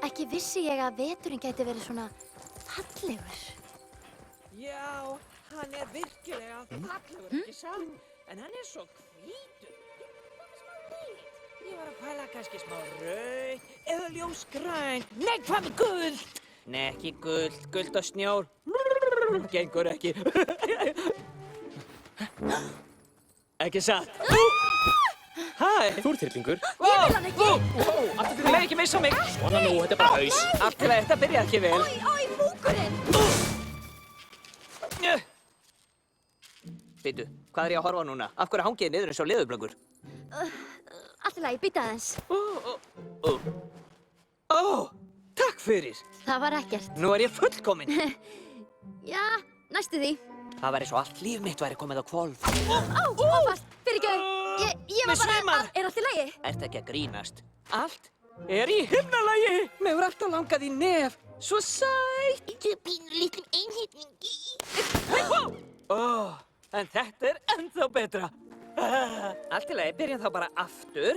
Ekki vissi ég að veturinn gæti verið svona fallegur. Já, hann virkilega fallegur, ekki satt? En hann svo hvítur. Ég var að pæla kannski smá rauð eða ljósgrænt. Nei, hvað með gult? Nei, ekki gult. Gult og snjór. Gengur ekki. Ekki satt? Hæ? Þú tryllingur. Ég vil hann ekki! Þú leið ekki missa mig. Svona nú, þetta bara haus. Allt til að þetta byrjaði ekki vel. Ói, búkurinn! Býtu, hvað ég að horfa á núna? Af hverju hangið þið niður eins og leðurblöggur? Allt í lagi, býta aðeins. Takk fyrir. Það var ekkert. Nú ég fullkominn. Já, næstu því. Það væri svo allt líf mitt væri komið á hvolf. Óvart, fyrirgefðu. Ég var Með bara svimar. Er allt í lagi? Ertu ekki að grínast? Allt í himnalagi. Mér hefur alltaf langað í nef. Svo sætt. Þú pínur litlum einhyrningi. En þetta ennþá betra. Allt í lagi, byrjum þá bara aftur.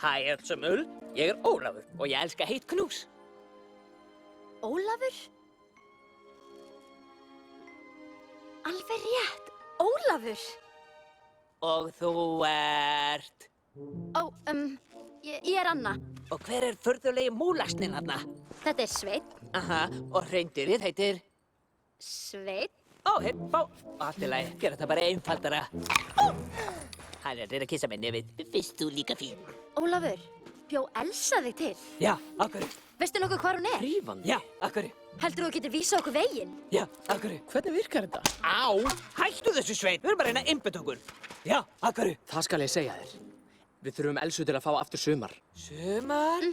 Hæ, öllsumul. Ég Ólafur og ég elska heitt knús. Ólafur? Alveg rétt, Ólafur. Og þú ert... Ég Anna. Og hver furðulegi múlasninn þarna? Þetta Sveinn. Aha, og hreindýrið heitir... Sveinn? Fá. Allt í lagi, gera þetta bara einfaldara. Hann að kissa með nefið. Finnst þú líka fín? Ólafur, bjó Elsa þig til? Já, akkurri. Veistu nokkuð hvar hún er? Hrífandi. Já, akkurri. Heldur þú getur vísað okkur veginn? Já, akkurri. Hvernig virkar þetta? Á! Hættu þessu, Sveinn. Við erum bara að reyna að einbeita okkur. Já, akkurri. Það skal ég segja þér. Við þurfum Elsu til að fá aftur sumar. Sumar?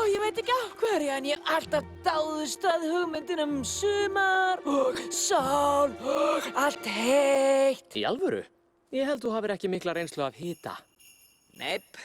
Ég veit ekki af hverju, en ég alltaf dáðust að hugmyndin sumar og sól og allt heitt. Í alvöru? Ég held þú hafir ekki mikla reynslu af hita. Neip,